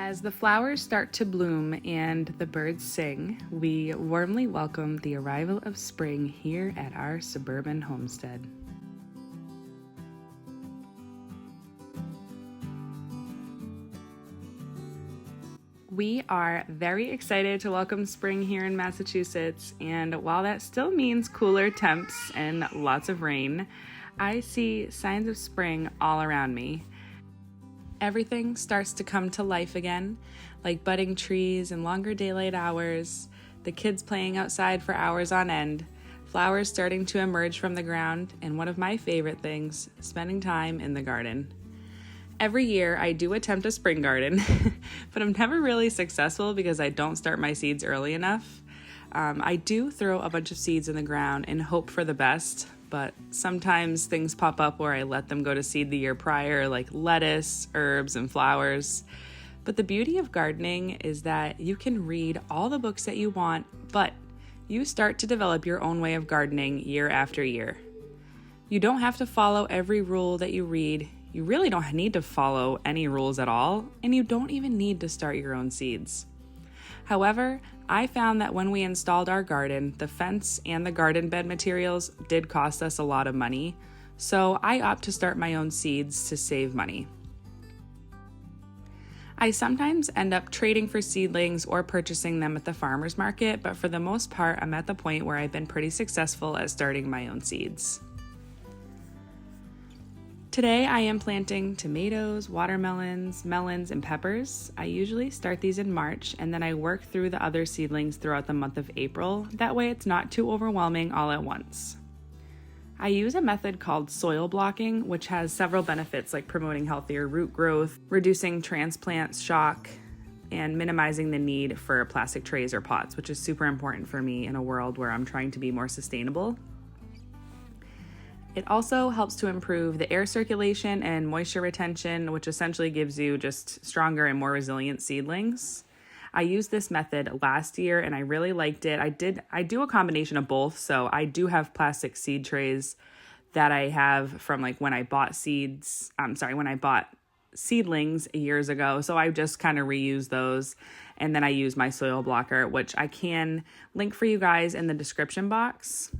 As the flowers start to bloom and the birds sing, we warmly welcome the arrival of spring here at our suburban homestead. We are very excited to welcome spring here in Massachusetts, and while that still means cooler temps and lots of rain, I see signs of spring all around me. Everything starts to come to life again, like budding trees and longer daylight hours, the kids playing outside for hours on end, flowers starting to emerge from the ground, and one of my favorite things, spending time in the garden. Every year I do attempt a spring garden, but I'm never really successful because I don't start my seeds early enough. I do throw a bunch of seeds in the ground and hope for the best, but sometimes things pop up where I let them go to seed the year prior, like lettuce, herbs, and flowers. But the beauty of gardening is that you can read all the books that you want, but you start to develop your own way of gardening year after year. You don't have to follow every rule that you read. You really don't need to follow any rules at all, and you don't even need to start your own seeds. However, I found that when we installed our garden, the fence and the garden bed materials did cost us a lot of money, so I opt to start my own seeds to save money. I sometimes end up trading for seedlings or purchasing them at the farmer's market, but for the most part, I'm at the point where I've been pretty successful at starting my own seeds. Today I am planting tomatoes, watermelons, melons, and peppers. I usually start these in March and then I work through the other seedlings throughout the month of April. That way it's not too overwhelming all at once. I use a method called soil blocking, which has several benefits like promoting healthier root growth, reducing transplant shock, and minimizing the need for plastic trays or pots, which is super important for me in a world where I'm trying to be more sustainable. It also helps to improve the air circulation and moisture retention, which essentially gives you just stronger and more resilient seedlings. I used this method last year and I really liked it. I do a combination of both. So I do have plastic seed trays that I have from like when I bought seedlings years ago. So I just kind of reuse those. And then I use my soil blocker, which I can link for you guys in the description box.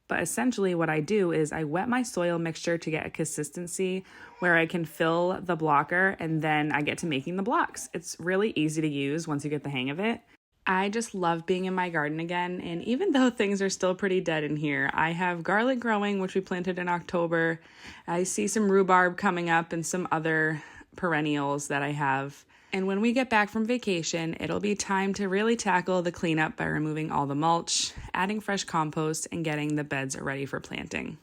But essentially what I do is I wet my soil mixture to get a consistency where I can fill the blocker and then I get to making the blocks. It's really easy to use once you get the hang of it. I just love being in my garden again. And even though things are still pretty dead in here, I have garlic growing, which we planted in October. I see some rhubarb coming up and some other perennials that I have. And when we get back from vacation, it'll be time to really tackle the cleanup by removing all the mulch, adding fresh compost, and getting the beds ready for planting.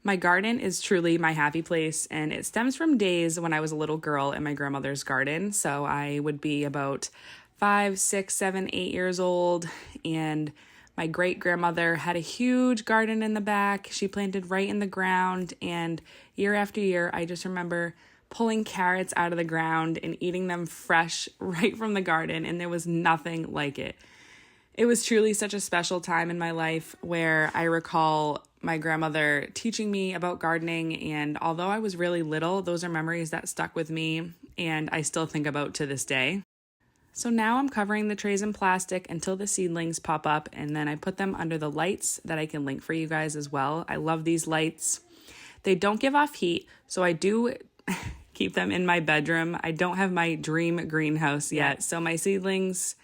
My garden is truly my happy place, and it stems from days when I was a little girl in my grandmother's garden. So I would be about 5, 6, 7, 8 years old, and my great-grandmother had a huge garden in the back. She planted right in the ground, and year after year, I just remember pulling carrots out of the ground and eating them fresh right from the garden, and there was nothing like it. It was truly such a special time in my life where I recall my grandmother teaching me about gardening, and although I was really little, those are memories that stuck with me and I still think about to this day. So now I'm covering the trays in plastic until the seedlings pop up, and then I put them under the lights that I can link for you guys as well. I love these lights. They don't give off heat, so I do keep them in my bedroom. I don't have my dream greenhouse yet, so my seedlings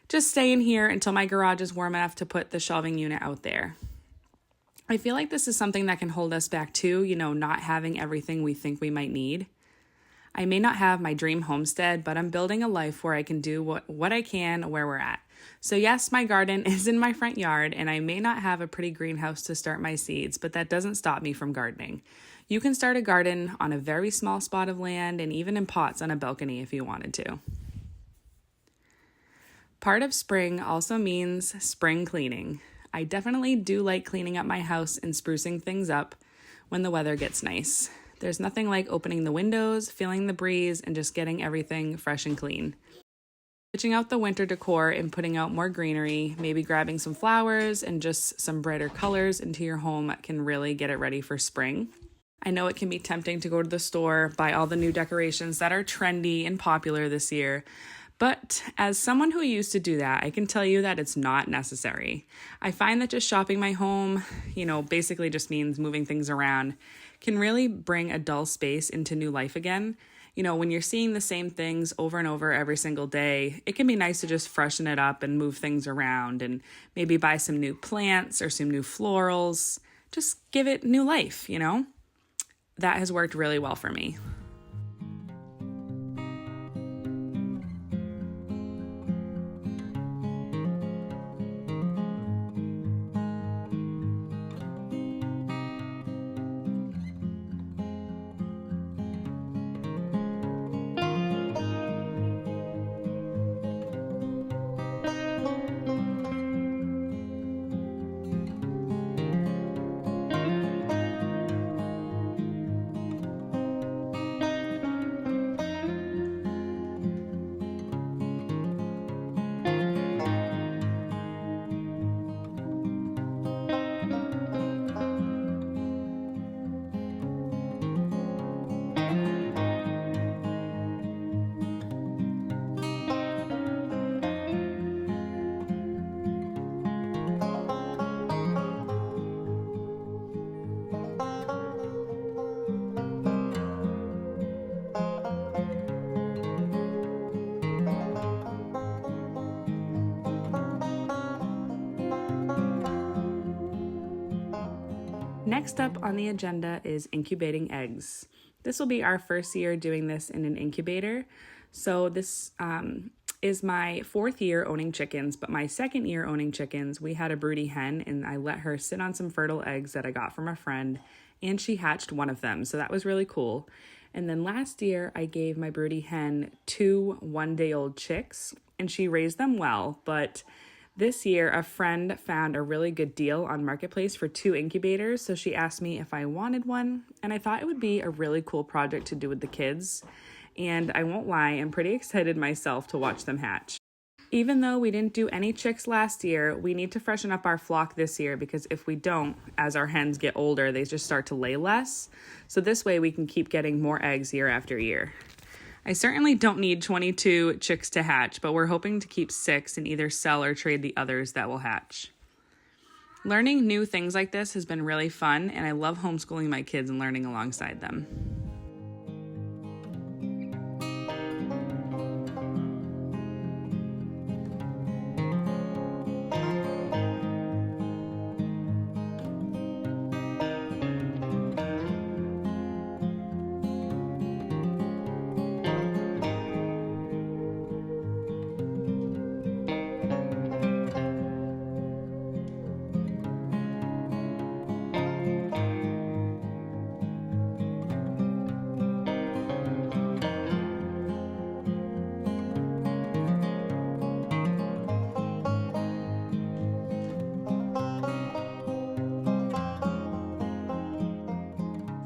just stay in here until my garage is warm enough to put the shelving unit out there. I feel like this is something that can hold us back too, not having everything we think we might need. I may not have my dream homestead, but I'm building a life where I can do what I can where we're at. So yes, my garden is in my front yard, and I may not have a pretty greenhouse to start my seeds, but that doesn't stop me from gardening. You can start a garden on a very small spot of land and even in pots on a balcony if you wanted to. Part of spring also means spring cleaning. I definitely do like cleaning up my house and sprucing things up when the weather gets nice. There's nothing like opening the windows, feeling the breeze, and just getting everything fresh and clean. Switching out the winter decor and putting out more greenery, maybe grabbing some flowers and just some brighter colors into your home can really get it ready for spring. I know it can be tempting to go to the store, buy all the new decorations that are trendy and popular this year, but as someone who used to do that, I can tell you that it's not necessary. I find that just shopping my home, basically just means moving things around, can really bring a dull space into new life again. When you're seeing the same things over and over every single day, it can be nice to just freshen it up and move things around and maybe buy some new plants or some new florals. Just give it new life, That has worked really well for me. Next up on the agenda is incubating eggs. This will be our first year doing this in an incubator. So this is my 4th year owning chickens, but my 2nd year owning chickens, we had a broody hen and I let her sit on some fertile eggs that I got from a friend, and she hatched one of them. So that was really cool. And then last year I gave my broody hen 2 one-day-old chicks and she raised them well, but this year, a friend found a really good deal on Marketplace for 2 incubators, so she asked me if I wanted one, and I thought it would be a really cool project to do with the kids, and I won't lie, I'm pretty excited myself to watch them hatch. Even though we didn't do any chicks last year, we need to freshen up our flock this year because if we don't, as our hens get older, they just start to lay less, so this way we can keep getting more eggs year after year. I certainly don't need 22 chicks to hatch, but we're hoping to keep 6 and either sell or trade the others that will hatch. Learning new things like this has been really fun, and I love homeschooling my kids and learning alongside them.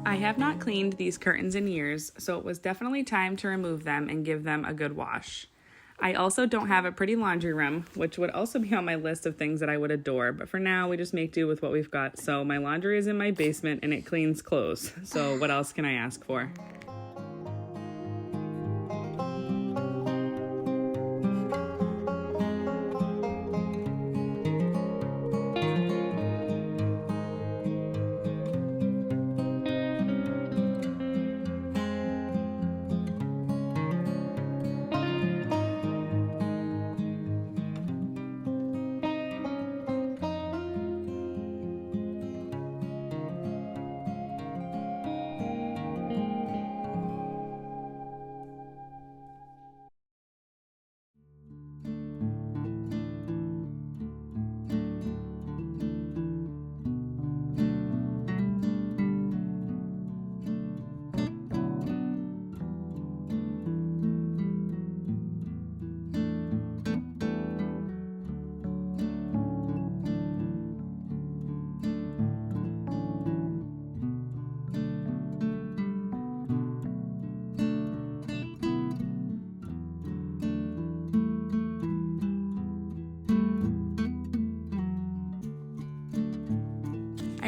I have not cleaned these curtains in years, so it was definitely time to remove them and give them a good wash. I also don't have a pretty laundry room, which would also be on my list of things that I would adore, but for now we just make do with what we've got. So my laundry is in my basement and it cleans clothes. So what else can I ask for?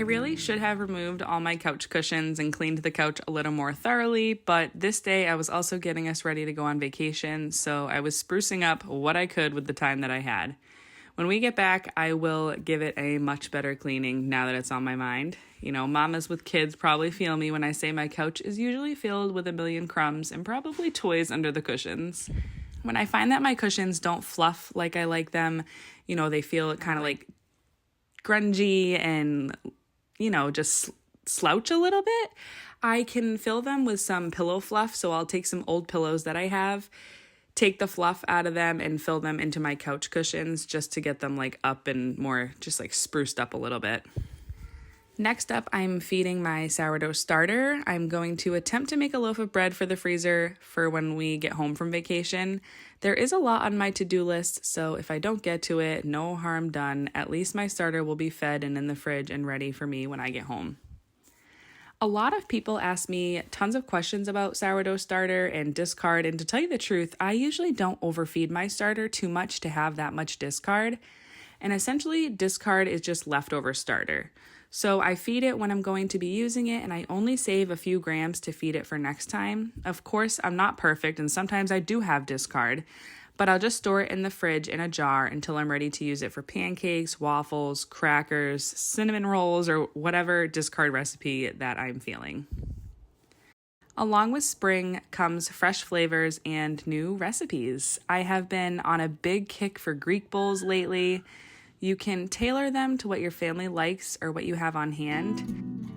really should have removed all my couch cushions and cleaned the couch a little more thoroughly, but this day I was also getting us ready to go on vacation, so I was sprucing up what I could with the time that I had. When we get back, I will give it a much better cleaning now that it's on my mind. You know, mamas with kids probably feel me when I say my couch is usually filled with a million crumbs and probably toys under the cushions. When I find that my cushions don't fluff like I like them, you know, they feel kind of like grungy and, you know, just slouch a little bit, I can fill them with some pillow fluff. So I'll take some old pillows that I have, take the fluff out of them and fill them into my couch cushions just to get them like up and more just like spruced up a little bit. Next up, I'm feeding my sourdough starter. I'm going to attempt to make a loaf of bread for the freezer for when we get home from vacation. There is a lot on my to-do list, so if I don't get to it, no harm done. At least my starter will be fed and in the fridge and ready for me when I get home. A lot of people ask me tons of questions about sourdough starter and discard, and to tell you the truth, I usually don't overfeed my starter too much to have that much discard. And essentially, discard is just leftover starter. So I feed it when I'm going to be using it, and I only save a few grams to feed it for next time. Of course, I'm not perfect, and sometimes I do have discard, but I'll just store it in the fridge in a jar until I'm ready to use it for pancakes, waffles, crackers, cinnamon rolls, or whatever discard recipe that I'm feeling. Along with spring comes fresh flavors and new recipes. I have been on a big kick for Greek bowls lately. You can tailor them to what your family likes or what you have on hand.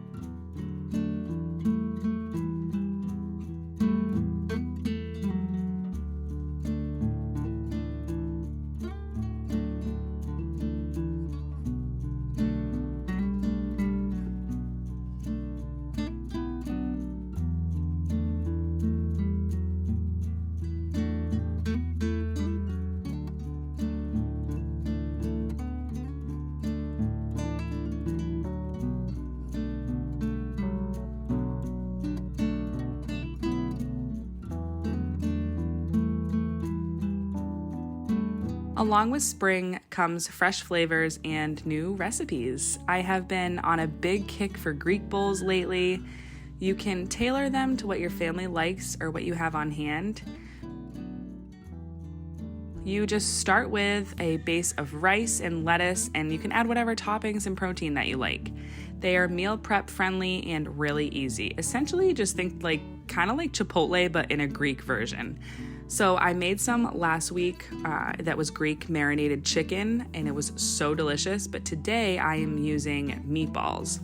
Along with spring comes fresh flavors and new recipes. I have been on a big kick for Greek bowls lately. You can tailor them to what your family likes or what you have on hand. You just start with a base of rice and lettuce, and you can add whatever toppings and protein that you like. They are meal prep friendly and really easy. Essentially, just think kind of like Chipotle, but in a Greek version. So I made some last week that was Greek marinated chicken, and it was so delicious. But today I am using meatballs.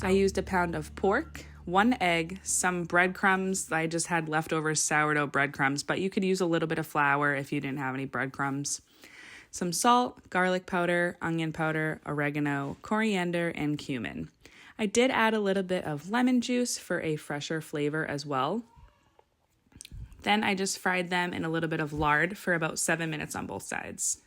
I used a pound of pork, 1 egg, some breadcrumbs. I just had leftover sourdough breadcrumbs, but you could use a little bit of flour if you didn't have any breadcrumbs. Some salt, garlic powder, onion powder, oregano, coriander, and cumin. I did add a little bit of lemon juice for a fresher flavor as well. Then I just fried them in a little bit of lard for about 7 minutes on both sides.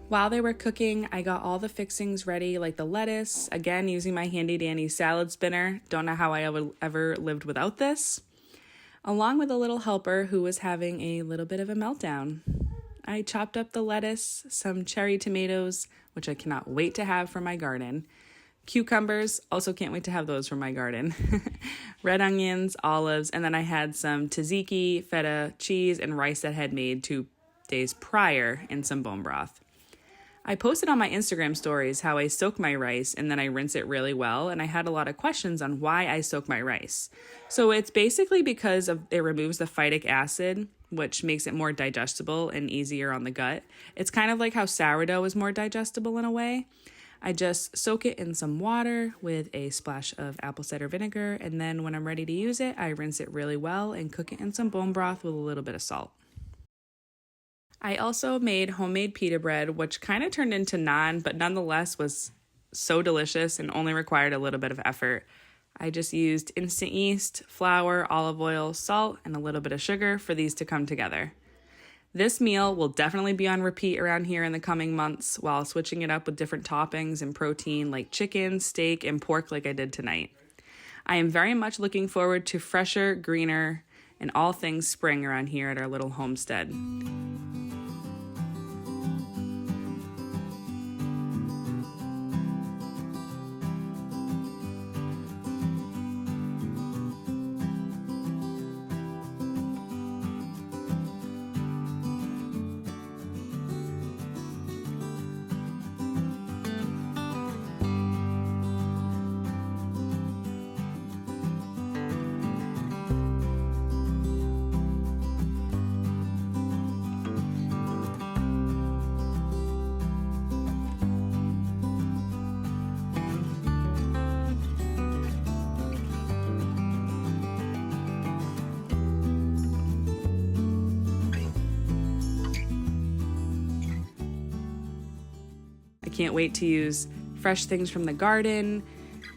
While they were cooking, I got all the fixings ready, like the lettuce, again using my handy dandy salad spinner. Don't know how I ever lived without this. Along with a little helper who was having a little bit of a meltdown. I chopped up the lettuce, some cherry tomatoes, which I cannot wait to have for my garden. Cucumbers, also can't wait to have those for my garden. Red onions, olives, and then I had some tzatziki, feta, cheese, and rice that I had made 2 days prior in some bone broth. I posted on my Instagram stories how I soak my rice and then I rinse it really well, and I had a lot of questions on why I soak my rice. So it's basically because it removes the phytic acid, which makes it more digestible and easier on the gut. It's kind of like how sourdough is more digestible in a way. I just soak it in some water with a splash of apple cider vinegar, and then when I'm ready to use it, I rinse it really well and cook it in some bone broth with a little bit of salt. I also made homemade pita bread, which kind of turned into naan, but nonetheless was so delicious and only required a little bit of effort. I just used instant yeast, flour, olive oil, salt, and a little bit of sugar for these to come together. This meal will definitely be on repeat around here in the coming months while switching it up with different toppings and protein like chicken, steak, and pork like I did tonight. I am very much looking forward to fresher, greener, and all things spring around here at our little homestead. I can't wait to use fresh things from the garden,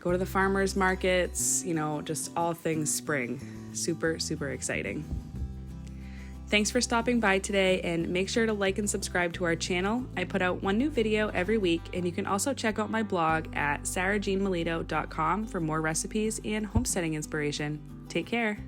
go to the farmers markets, just all things spring. Super, super exciting. Thanks for stopping by today, and make sure to like and subscribe to our channel. I put out 1 new video every week, and you can also check out my blog at sarahjeanmelito.com for more recipes and homesteading inspiration. Take care.